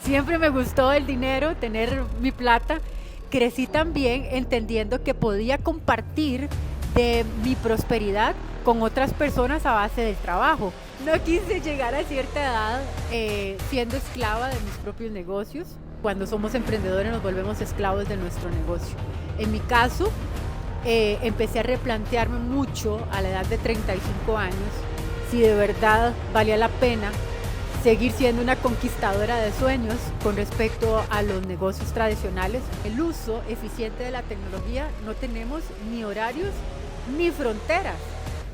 Siempre me gustó el dinero, tener mi plata. Crecí también entendiendo que podía compartir de mi prosperidad con otras personas a base del trabajo. No quise llegar a cierta edad siendo esclava de mis propios negocios. Cuando somos emprendedores nos volvemos esclavos de nuestro negocio. En mi caso, empecé a replantearme mucho a la edad de 35 años si de verdad valía la pena seguir siendo una conquistadora de sueños con respecto a los negocios tradicionales. El uso eficiente de la tecnología, no tenemos ni horarios ni fronteras.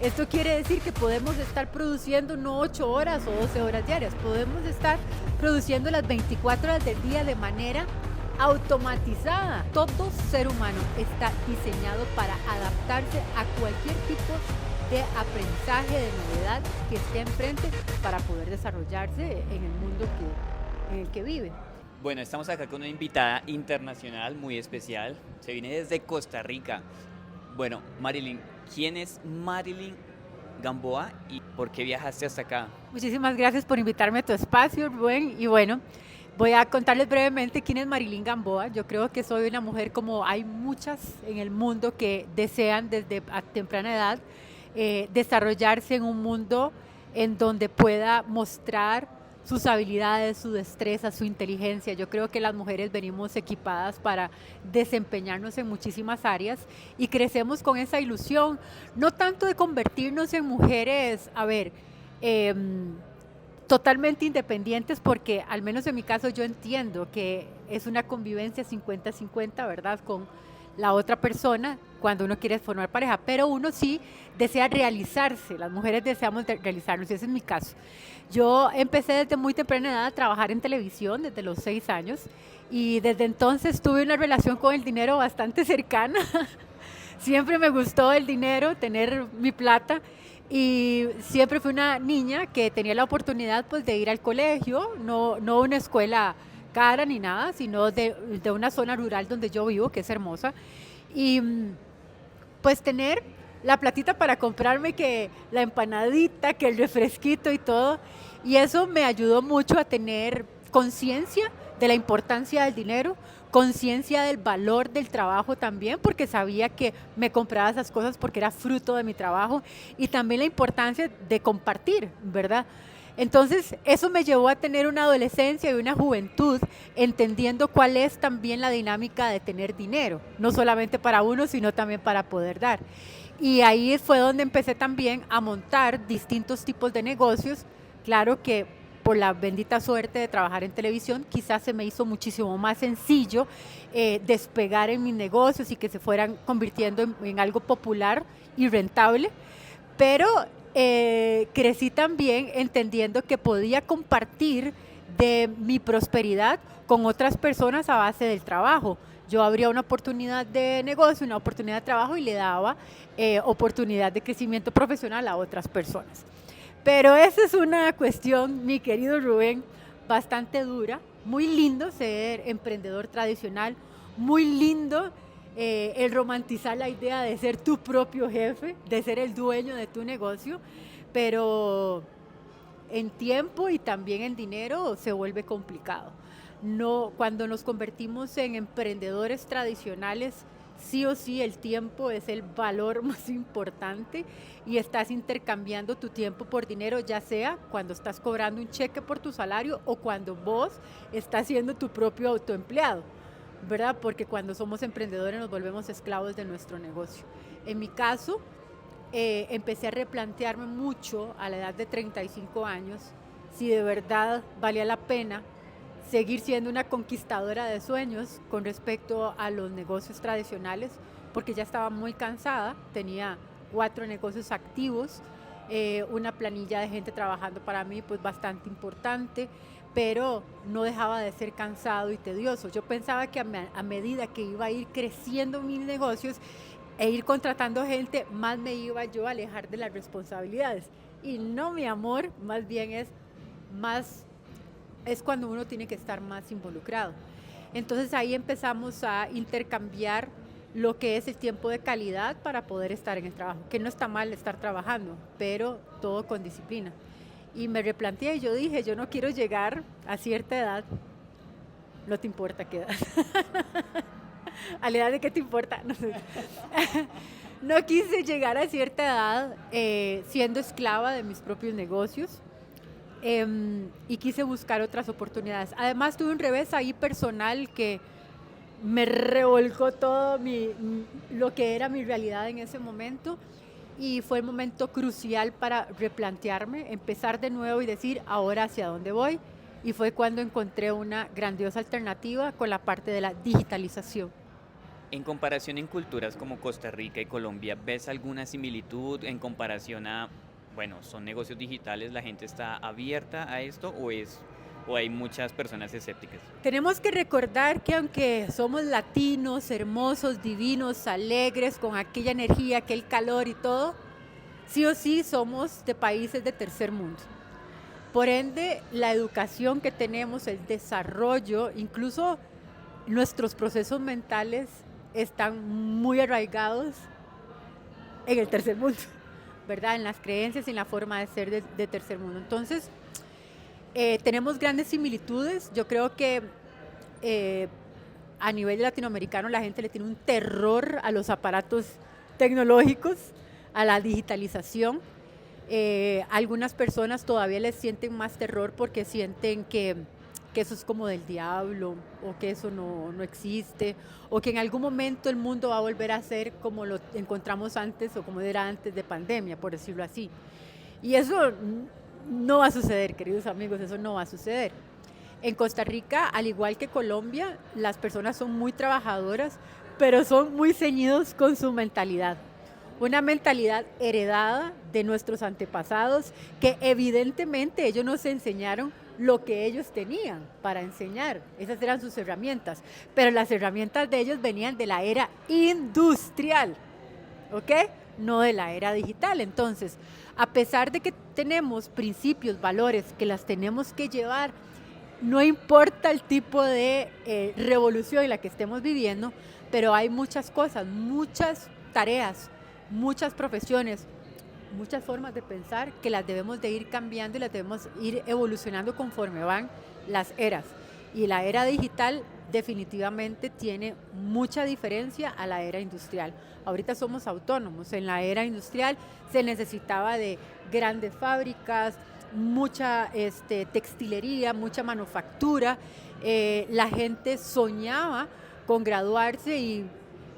Esto quiere decir que podemos estar produciendo no 8 horas o 12 horas diarias, podemos estar produciendo las 24 horas del día de manera automatizada. Todo ser humano está diseñado para adaptarse a cualquier tipo de aprendizaje, de novedad que esté enfrente para poder desarrollarse en el mundo en el que vive. Bueno, estamos acá con una invitada internacional muy especial. Se viene desde Costa Rica. Bueno, Marilyn, ¿quién es Marilyn Gamboa y por qué viajaste hasta acá? Muchísimas gracias por invitarme a tu espacio, Rubén. Y bueno, voy a contarles brevemente quién es Marilyn Gamboa. Yo creo que soy una mujer como hay muchas en el mundo que desean desde a temprana edad desarrollarse en un mundo en donde pueda mostrar sus habilidades, su destreza, su inteligencia. Yo creo que las mujeres venimos equipadas para desempeñarnos en muchísimas áreas y crecemos con esa ilusión, no tanto de convertirnos en mujeres, eh, totalmente independientes, porque al menos en mi caso yo entiendo que es una convivencia 50-50, ¿verdad? Con la otra persona cuando uno quiere formar pareja, pero uno sí desea realizarse, las mujeres deseamos realizarnos y ese es mi caso. Yo empecé desde muy temprana edad a trabajar en televisión, desde los 6 años, y desde entonces tuve una relación con el dinero bastante cercana. Siempre me gustó el dinero, tener mi plata, y siempre fui una niña que tenía la oportunidad pues de ir al colegio, no una escuela cara ni nada, sino de una zona rural donde yo vivo, que es hermosa, y pues tener la platita para comprarme que la empanadita, que el refresquito y todo, y eso me ayudó mucho a tener conciencia de la importancia del dinero, conciencia del valor del trabajo también, porque sabía que me compraba esas cosas porque era fruto de mi trabajo, y también la importancia de compartir, ¿verdad? Entonces, eso me llevó a tener una adolescencia y una juventud entendiendo cuál es también la dinámica de tener dinero, no solamente para uno, sino también para poder dar. Y ahí fue donde empecé también a montar distintos tipos de negocios. Claro que por la bendita suerte de trabajar en televisión, quizás se me hizo muchísimo más sencillo despegar en mis negocios y que se fueran convirtiendo en algo popular y rentable, pero crecí también entendiendo que podía compartir de mi prosperidad con otras personas a base del trabajo. Yo abría una oportunidad de negocio, una oportunidad de trabajo y le daba oportunidad de crecimiento profesional a otras personas. Pero esa es una cuestión, mi querido Rubén, bastante dura. Muy lindo ser emprendedor tradicional, muy lindo el romantizar la idea de ser tu propio jefe, de ser el dueño de tu negocio, pero en tiempo y también en dinero se vuelve complicado. No, cuando nos convertimos en emprendedores tradicionales, sí o sí el tiempo es el valor más importante y estás intercambiando tu tiempo por dinero, ya sea cuando estás cobrando un cheque por tu salario o cuando vos estás siendo tu propio autoempleado, ¿verdad? Porque cuando somos emprendedores nos volvemos esclavos de nuestro negocio. En mi caso, empecé a replantearme mucho a la edad de 35 años si de verdad valía la pena seguir siendo una conquistadora de sueños con respecto a los negocios tradicionales, porque ya estaba muy cansada, tenía 4 negocios activos, una planilla de gente trabajando para mí pues bastante importante, pero no dejaba de ser cansado y tedioso. Yo pensaba que a medida que iba a ir creciendo mis negocios e ir contratando gente, más me iba yo a alejar de las responsabilidades. Y no, mi amor, más bien más es cuando uno tiene que estar más involucrado. Entonces ahí empezamos a intercambiar lo que es el tiempo de calidad para poder estar en el trabajo, que no está mal estar trabajando, pero todo con disciplina. Y me replanteé y yo dije, yo no quiero llegar a cierta edad No te importa qué edad. A la edad de qué te importa. No sé. No quise llegar a cierta edad siendo esclava de mis propios negocios y quise buscar otras oportunidades. Además tuve un revés ahí personal que me revolcó todo lo que era mi realidad en ese momento y fue el momento crucial para replantearme, empezar de nuevo y decir ahora hacia dónde voy. Y fue cuando encontré una grandiosa alternativa con la parte de la digitalización. En comparación en culturas como Costa Rica y Colombia, ¿ves alguna similitud en comparación a, bueno, son negocios digitales, la gente está abierta a esto o hay muchas personas escépticas? Tenemos que recordar que aunque somos latinos, hermosos, divinos, alegres, con aquella energía, aquel calor y todo, sí o sí somos de países de tercer mundo. Por ende, la educación que tenemos, el desarrollo, incluso nuestros procesos mentales están muy arraigados en el tercer mundo, ¿verdad? En las creencias y en la forma de ser de tercer mundo. Entonces, tenemos grandes similitudes. Yo creo que a nivel latinoamericano la gente le tiene un terror a los aparatos tecnológicos, a la digitalización. Algunas personas todavía les sienten más terror porque sienten que eso es como del diablo o que eso no existe o que en algún momento el mundo va a volver a ser como lo encontramos antes o como era antes de pandemia, por decirlo así. Y eso no va a suceder, queridos amigos, eso no va a suceder. En Costa Rica, al igual que Colombia, las personas son muy trabajadoras, pero son muy ceñidos con su mentalidad. Una mentalidad heredada de nuestros antepasados que evidentemente ellos nos enseñaron lo que ellos tenían para enseñar. Esas eran sus herramientas. Pero las herramientas de ellos venían de la era industrial, ¿ok? No de la era digital. Entonces, a pesar de que tenemos principios, valores que las tenemos que llevar, no importa el tipo de revolución en la que estemos viviendo, pero hay muchas cosas, muchas tareas, muchas profesiones, muchas formas de pensar que las debemos de ir cambiando y las debemos ir evolucionando conforme van las eras. Y la era digital definitivamente tiene mucha diferencia a la era industrial. Ahorita somos autónomos. En la era industrial se necesitaba de grandes fábricas, mucha textilería, mucha manufactura. La gente soñaba con graduarse y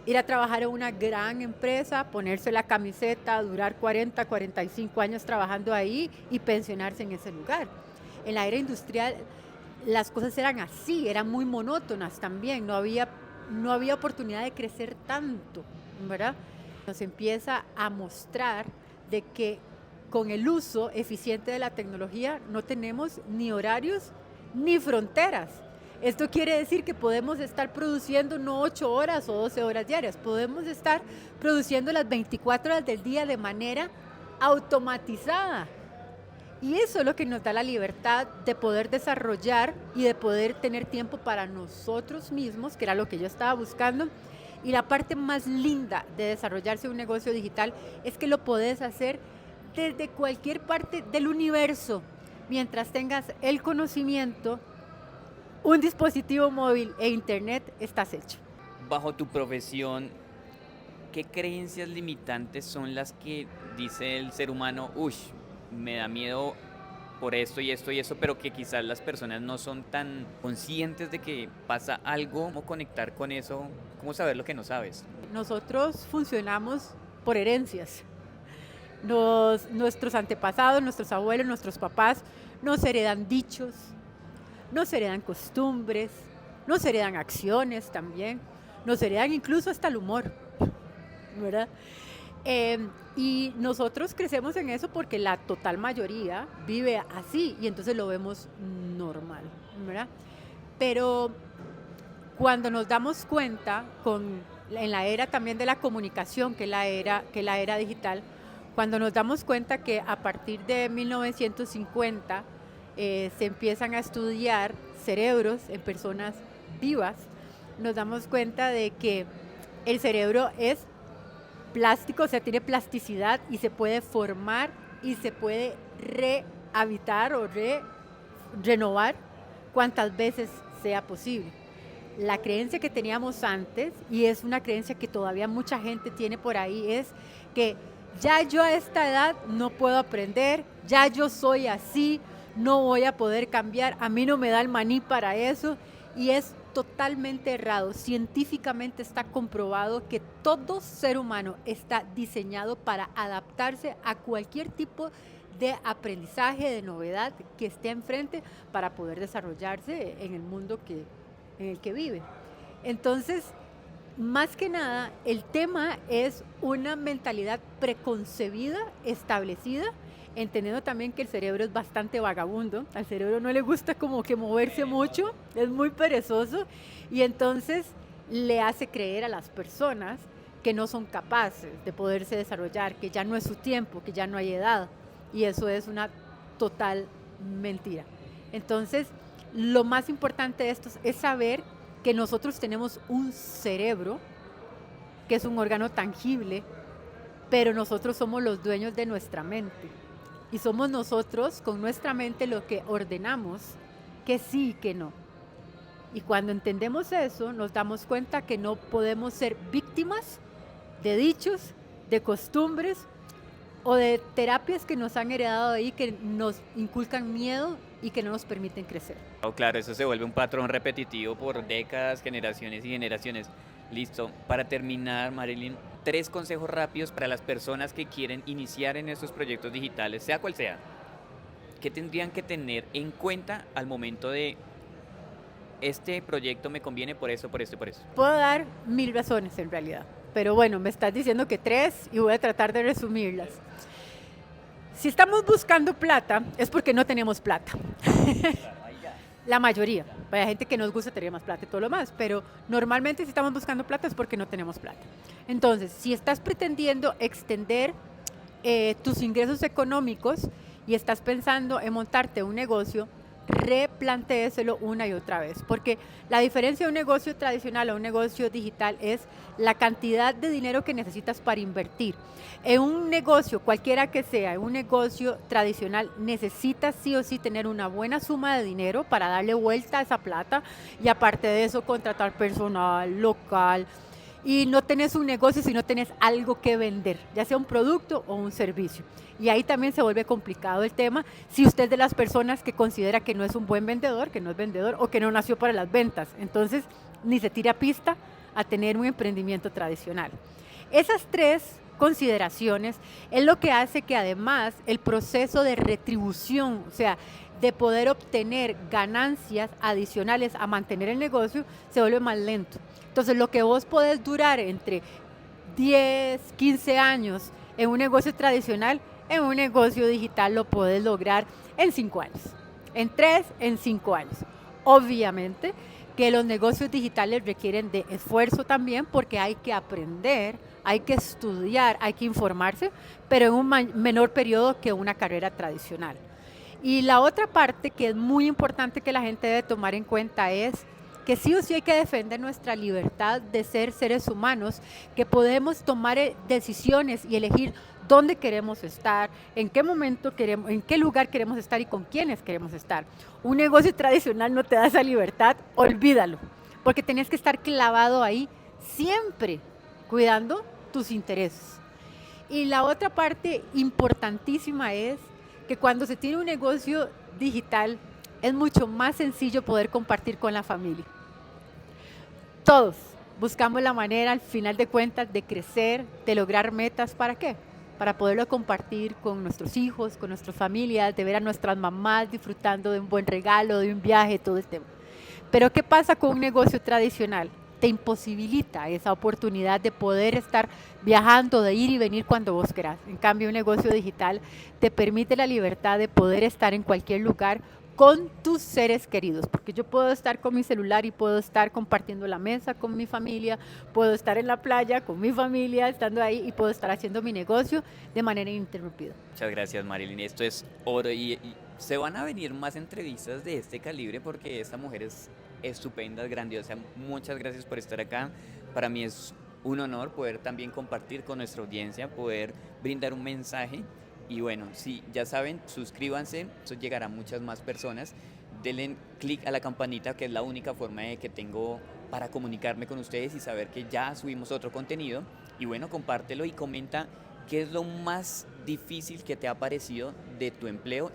ir a trabajar en una gran empresa, ponerse la camiseta, durar 40, 45 años trabajando ahí y pensionarse en ese lugar. En la era industrial las cosas eran así, eran muy monótonas también, no había oportunidad de crecer tanto, ¿verdad? Nos empieza a mostrar de que con el uso eficiente de la tecnología no tenemos ni horarios ni fronteras. Esto quiere decir que podemos estar produciendo no 8 horas o 12 horas diarias, podemos estar produciendo las 24 horas del día de manera automatizada. Y eso es lo que nos da la libertad de poder desarrollar y de poder tener tiempo para nosotros mismos, que era lo que yo estaba buscando. Y la parte más linda de desarrollarse un negocio digital es que lo podés hacer desde cualquier parte del universo, mientras tengas el conocimiento, un dispositivo móvil e internet, estás hecho. Bajo tu profesión, ¿qué creencias limitantes son las que dice el ser humano, uy, me da miedo por esto y esto y eso, pero que quizás las personas no son tan conscientes de que pasa algo? ¿Cómo conectar con eso? ¿Cómo saber lo que no sabes? Nosotros funcionamos por herencias. Nuestros antepasados, nuestros abuelos, nuestros papás nos heredan dichos, nos heredan costumbres, nos heredan acciones también, nos heredan incluso hasta el humor, ¿verdad? Y nosotros crecemos en eso porque la total mayoría vive así y entonces lo vemos normal, ¿verdad? Pero cuando nos damos cuenta, en la era también de la comunicación, que es la era digital, cuando nos damos cuenta que a partir de 1950 se empiezan a estudiar cerebros en personas vivas, nos damos cuenta de que el cerebro es plástico, o sea, tiene plasticidad y se puede formar y se puede rehabitar o renovar cuantas veces sea posible. La creencia que teníamos antes, y es una creencia que todavía mucha gente tiene por ahí, es que ya yo a esta edad no puedo aprender, ya yo soy así, no voy a poder cambiar, a mí no me da el maní para eso, y es totalmente errado. Científicamente está comprobado que todo ser humano está diseñado para adaptarse a cualquier tipo de aprendizaje, de novedad que esté enfrente para poder desarrollarse en el mundo en el que vive. Entonces, más que nada, el tema es una mentalidad preconcebida, establecida, entendiendo también que el cerebro es bastante vagabundo, al cerebro no le gusta como que moverse mucho, es muy perezoso, y entonces le hace creer a las personas que no son capaces de poderse desarrollar, que ya no es su tiempo, que ya no hay edad, y eso es una total mentira. Entonces, lo más importante de esto es saber que nosotros tenemos un cerebro, que es un órgano tangible, pero nosotros somos los dueños de nuestra mente. Y somos nosotros con nuestra mente lo que ordenamos que sí y que no. Y cuando entendemos eso, nos damos cuenta que no podemos ser víctimas de dichos, de costumbres o de terapias que nos han heredado ahí, que nos inculcan miedo y que no nos permiten crecer. Claro, eso se vuelve un patrón repetitivo por décadas, generaciones y generaciones. Listo. Para terminar, Marilyn, 3 consejos rápidos para las personas que quieren iniciar en estos proyectos digitales, sea cual sea. ¿Qué tendrían que tener en cuenta al momento de este proyecto me conviene por esto, por esto y por eso? Puedo dar 1000 razones en realidad, pero bueno, me estás diciendo que 3 y voy a tratar de resumirlas. Si estamos buscando plata, es porque no tenemos plata. La mayoría. Hay gente que nos gusta tener más plata y todo lo más, pero normalmente si estamos buscando plata es porque no tenemos plata. Entonces, si estás pretendiendo extender tus ingresos económicos y estás pensando en montarte un negocio, replantéeselo una y otra vez, porque la diferencia de un negocio tradicional a un negocio digital es la cantidad de dinero que necesitas para invertir. En un negocio, cualquiera que sea, en un negocio tradicional, necesitas sí o sí tener una buena suma de dinero para darle vuelta a esa plata y aparte de eso contratar personal, local, y no tenés un negocio si no tenés algo que vender, ya sea un producto o un servicio. Y ahí también se vuelve complicado el tema si usted es de las personas que considera que no es un buen vendedor, que no es vendedor o que no nació para las ventas. Entonces, ni se tira pista a tener un emprendimiento tradicional. Esas 3 consideraciones es lo que hace que además el proceso de retribución, o sea, de poder obtener ganancias adicionales a mantener el negocio, se vuelve más lento. Entonces, lo que vos podés durar entre 10, 15 años en un negocio tradicional, en un negocio digital lo podés lograr en 5 años, en 3, en 5 años. Obviamente que los negocios digitales requieren de esfuerzo también porque hay que aprender, hay que estudiar, hay que informarse, pero en un menor periodo que una carrera tradicional. Y la otra parte que es muy importante que la gente debe tomar en cuenta es que sí o sí hay que defender nuestra libertad de ser seres humanos, que podemos tomar decisiones y elegir dónde queremos estar, en qué momento queremos, en qué lugar queremos estar y con quiénes queremos estar. Un negocio tradicional no te da esa libertad, olvídalo, porque tenés que estar clavado ahí siempre, cuidando tus intereses. Y la otra parte importantísima es que cuando se tiene un negocio digital, es mucho más sencillo poder compartir con la familia. Todos buscamos la manera, al final de cuentas, de crecer, de lograr metas. ¿Para qué? Para poderlo compartir con nuestros hijos, con nuestras familias, de ver a nuestras mamás disfrutando de un buen regalo, de un viaje, todo el tema. Pero ¿qué pasa con un negocio tradicional? Te imposibilita esa oportunidad de poder estar viajando, de ir y venir cuando vos querás. En cambio, un negocio digital te permite la libertad de poder estar en cualquier lugar con tus seres queridos, porque yo puedo estar con mi celular y puedo estar compartiendo la mesa con mi familia, puedo estar en la playa con mi familia, estando ahí y puedo estar haciendo mi negocio de manera ininterrumpida. Muchas gracias, Marilyn. Esto es oro y se van a venir más entrevistas de este calibre porque esta mujer es estupenda, es grandiosa. Muchas gracias por estar acá. Para mí es un honor poder también compartir con nuestra audiencia, poder brindar un mensaje. Y bueno, sí, ya saben, suscríbanse, eso llegará a muchas más personas. denle clic a la campanita, que es la única forma de que tengo para comunicarme con ustedes y saber que ya subimos otro contenido. Y bueno, compártelo y comenta qué es lo más difícil que te ha parecido de tu empleo